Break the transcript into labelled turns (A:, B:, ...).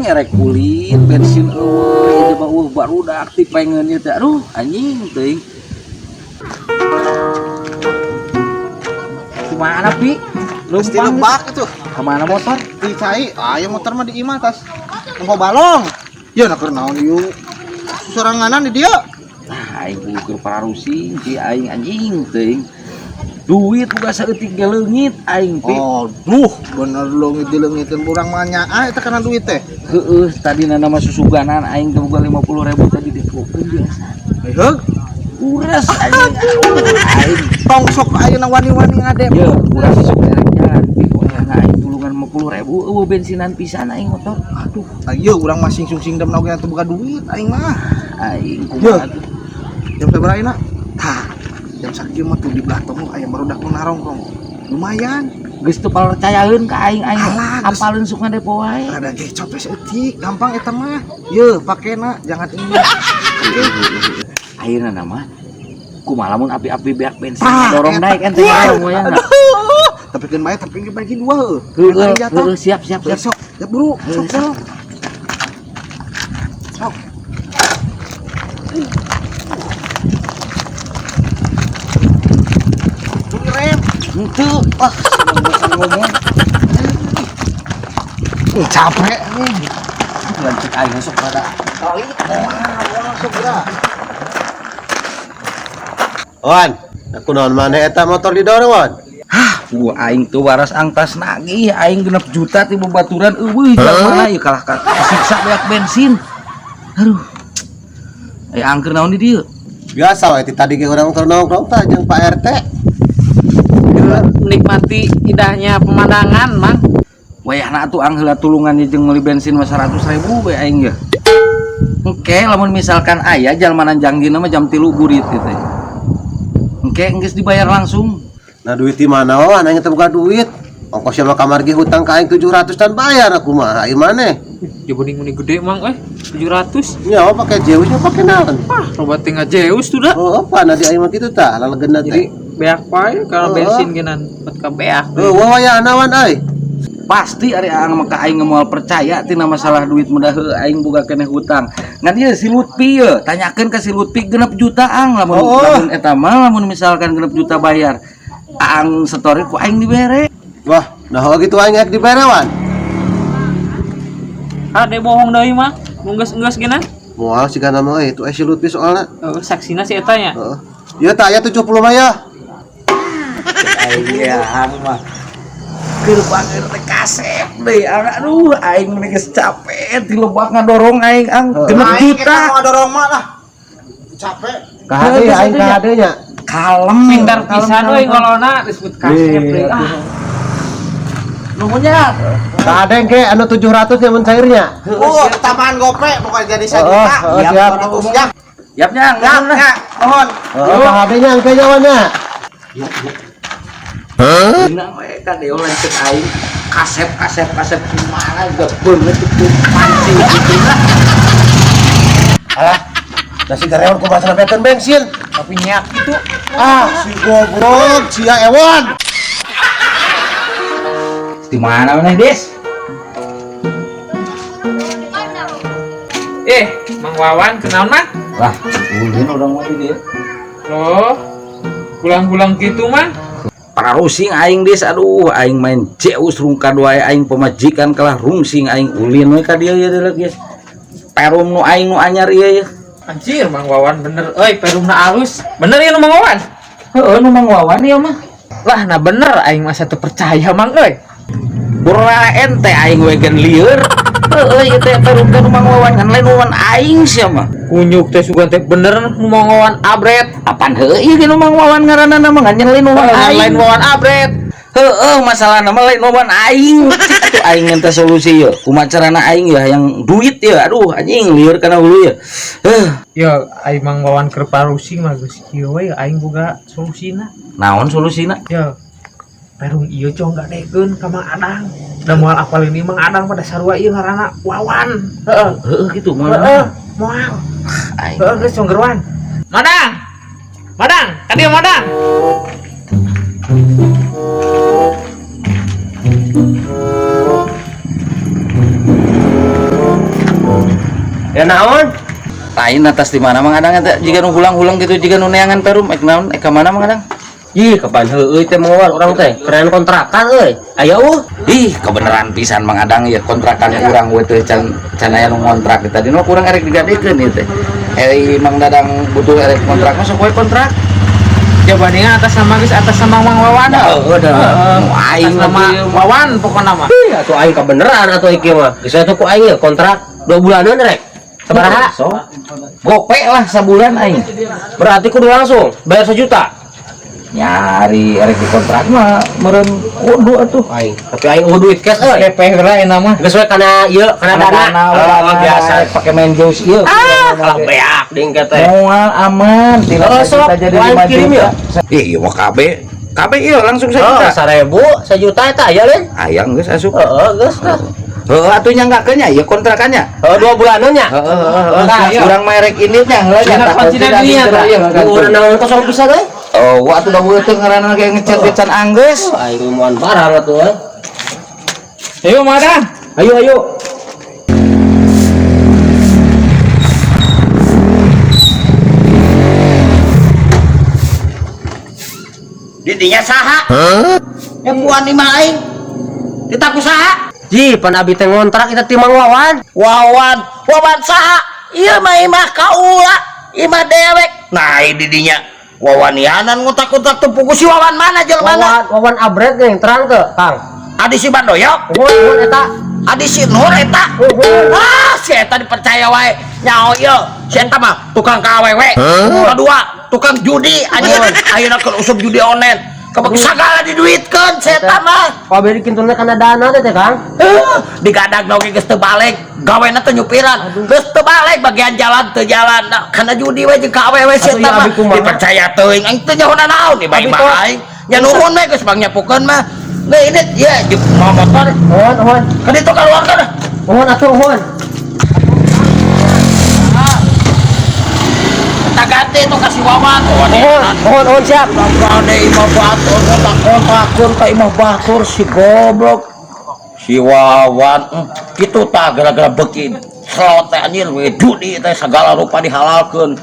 A: ngerek kulit bensin eueuh coba baru udah aktif pengennya teh aduh anjing teuing. Gimana Pi?
B: Pasti lebak itu.
A: Kemana motor?
B: Di cai, ayo motor mah di imah tas. Nempo balong. Ya nak keur naon ieu? Soranganan di dia.
A: Nah, aing kudu keur pararusing si aing anjing teuing. Duit boga saeutik ge leungit aing Pi.
B: Oh, duh, bener leungit dileungitkeun urang mah nyaa eta kana duit teh.
A: Heeh, tadi nama susuganan aing teh boga 50.000 tadi dikukeun biasa.
B: Heeh.
A: Uras anjing aing.
B: Tong sok ayeuna wani-wani ngadep.
A: Ya, uras sok ereknya. Pokona aing tulungan 50.000 eueuh bensinan pisan aing motor. Aduh,
B: Ayo urang mah sing-sing dem oge atuh boga duit aing mah.
A: aing kumaha tuh.
B: Jam sabaraha ayeuna? Tah, jam sakieu mah tuh di Blatong aya barudak nu narongkrong. Lumayan.
A: Geus teu percayaeun ka aing
B: Alah, geus.
A: apaleun sok ngadep wae.
B: Ada gecot we seutik, gampang eta mah. Ye, pakena jangan ini.
A: Ayeuna nama kumaha lamun api-api beak bensin
B: Ah,
A: dorong
B: eta.
A: naik ente dorong moyang.
B: Tapi kan bae tapi bagi dua
A: Heeh, siap.
B: Sok, ya buru, sok. Sok. Ini rem.
A: Henteu.
B: Wah, ngomong. Capek nih.
A: Lanjut aing masuk pada.
B: Kali, masuk gerak.
C: Wan, aku naon maneh eta motor didorong wan.
A: Aing tuh waras angkas nagih aing 6 juta ti babaturan eueuh mana ieu kalah ka siksa beak bensin. Aduh. Angker naon di dieu?
C: Biasa wae ti tadi ge urang keur nongkrong tah jeung Pak RT.
D: Nikmati indahnya pemandangan, Mang.
A: Wayahna atuh angheula tulungan jeung meuli bensin mah 100.000 we aing ya. Engke lamun misalkan aya jalmanan janggina mah jam 3 burit kitu. Engke geus dibayar langsung.
C: Nah duit di mana wan anya teu boga duit. Ongkosnya mah kamar ge hutang ka aing 700 dan bayar aku mah. Ieu maneh.
D: Dibanding gede, Mang, 700.
C: Nya pake Zeus nya pake naon?
D: Coba tinggal Zeus tuh dah.
C: Oh, apa di aing mah kitu tah lalegeuna
D: Jadi
C: teh.
D: beak pae kalau bensin genan buat ka beak.
C: Oh, wawayana wan ai.
A: Pasti ari ang maka aing moal percaya tina masalah duit mudah aing boga keneh hutang. Ngan ieu si Lutfi ye, tanyakeun ka si Lutfi 6 juta ang lamun eta mah lamun misalkan 6 juta bayar. Ang story ku aing dibere.
C: Wah, nah gitu aing rek dibere wan.
D: Ade bohong deui mah. Enggeus genan.
C: Moal sigana mah itu si Lutfi soalna.
D: Saksina si eta nya.
C: Heeh. Ieu tah aya 70 mah ya.
A: Aing ya hang mah. Keur banger teh kasep deui. Aduh aing mah geus capek ti lobak ngadorong aing ang 6 juta.
B: Kita dorong mah lah. Capek.
C: Ka hade aing ka hade nya.
A: Kalem
D: Pintar pisan euy ngolona disebut kasep deui.
A: Nuhunnya.
C: Ka hade ke anu 700 nya mun cairnya.
B: Oh, tambahan gope pokoknya jadi 1 juta.
C: Siap.
B: Siap.
A: Yapnya
B: Ya, mohon.
C: Ka hade nya engke nyawana.
A: Dina we ka deo lanceuk aing kasep kumaha juga beungeut itu pancing gitu lah.
C: Alah, nasi gareon ku masalah beken bensin.
D: Tapi nyak itu.
C: Si goblok, sia ewan.
A: Di mana maneh, Des?
D: Mang Wawan kenal mah?
A: Lah, ulin orang mau dia.
D: Loh. Pulang-pulang gitu mah.
A: Pararusing aing Des, aduh aing main Zeus rungka wae aing pemajikan kalah rungsing aing ulin we ka dieu ya geus. Perum nu aing nu anyar ieu ya.
D: Anjir, Mang Wawan bener. Perumna alus. Bener ya nu Mang Wawan?
A: Heeh, nu Mang Wawan ieu mah.
D: Lah, nah bener aing mah satu percaya Mang euy.
A: Pura ente aing we gen lieur. Heeh, ieu teh perum teh nu Mang Wawan kan lain Wawan aing sia mah.
D: Kunyuk teh sugan teh bener nu Mang Wawan abret.
A: Apaan heuh ieu ge nu Mang Wawan ngaranna mah ngan lain Wawan aing.
D: Lain Wawan abret.
A: Heeh, masalah nama lain Wawan aing. Atuh aing ente solusi ye. Kumaha carana aing ya yang duit ya. Aduh anjing lieur kana hulu ya.
D: Ya, aing Mang Wawan keur parusing mah geus kieu we aing boga solusina.
A: Naon solusina?
D: Ya. Perum ieu cong gadekeun ka Mang Adang. Da moal apalin ieu Mang Adang pada sarua ieu ngaranna Wawan. Heeh.
A: Heeh gitu
D: Heeh, moal.
A: Aing.
D: Heeh, geus cong geruan. Madang. Madang, ka dieu Madang.
C: Ya naon?
A: Lain atas di mana mang adang eta jika nu hulang-hulang gitu jika nu neangan perum naon ka mana mang adang?
C: Ih, kapan heueuy teh moal urang teh keren kontrakan euy. Aya
A: Ih, kebenaran pisan mang adang ya kontrakan urang we teh can aya nu ngontrak tadi nu kurang erek digadekeun ieu teh. Mang Dadang butuh erek kontrak mah sok we kontrak.
D: Jabaninya atas nama guys, atas nama Mang Wawan.
A: Aing
D: nama Wawan pokoknya mah.
C: atuh aing kebeneran atuh iki mah. Geus atuh ku aing kontrak 2 bulanan rek. Sabaraha?
A: Gope lah sabulan aing.
C: Berarti kudu langsung bayar 1 juta.
A: Nyari erek kontrak mah meureun kudu atuh.
C: Aing, tapi aing eueuh duit cash euy.
D: DP heula eta mah.
C: Geus we kana ieu, kana dana.
A: Biasa pakai main jus ieu.
C: Kalau beak ding teh.
A: Moal aman, tidak
C: sok,
A: jadi
C: aing
A: 5
C: kirim
A: juta.
C: ya.
A: Iya mah KB ieu langsung 1
C: Oh,
A: juta.
C: 1 juta eta aya leun.
A: Ayang geus asup.
C: Heeh, geus tah.
A: Heuh atuh nyanggakeun nya ieu kontrakannya.
C: Oh, 2 bulanan nya.
A: Heeh. Urang merek ini nya heula nya.
C: Urang naon kosong bisa teh.
A: Oh, wa atuh da beuteung ngaranna ge ngecat can anggeus.
C: Aing moal barang atuh euy.
D: Ayo Madang.
C: Ayo.
B: Didinya saha? Yang buan di mah aing. Ditaku saha?
C: Ji, pan abi teh ngontrak kita timang Wawan.
B: Wawan saha? Ieu mah imah kaula, imah dewek. Nah, didinya wawanianan ngotak-ngotak teu pugu si Wawan mana jelmana?
C: Wawan abret yang terang teh, Kang.
B: Adi si Bandoyok.
C: Nuhun eta.
B: Adi si Nur eta. Si eta dipercaya wae. Nyao ieu, si eta mah tukang KWW. Kedua, tukang judi anjeun. Ayeuna keur usum judi online. Kebek sagala diduitkeun si eta mah.
C: Kabeh dikintulna kana dana teh, Kang.
B: Digadag oge geus teu balik. Gawena teu nyupiran. Geus teu balik bagian jalan teu jalan. Nah, kana judi we jeung KWW si eta mah. Dipercaya teuing aing teu nyaho naon ieu bae mah aing. Nya nuhun we geus bang nyapukeun mah. Nah ini ya mau motor.
C: Nuhun.
B: Kan itu keluar kan.
C: Nuhun atuh nuhun.
B: Kita ganti itu kasih Wawan.
C: Nuhun siap.
B: Ada imah batur, kontak-kontakun ka imah batur si goblok. Si Wawan kitu tah gara-gara beuki. Selot teh anjir we judi teh segala rupa dihalalkeun.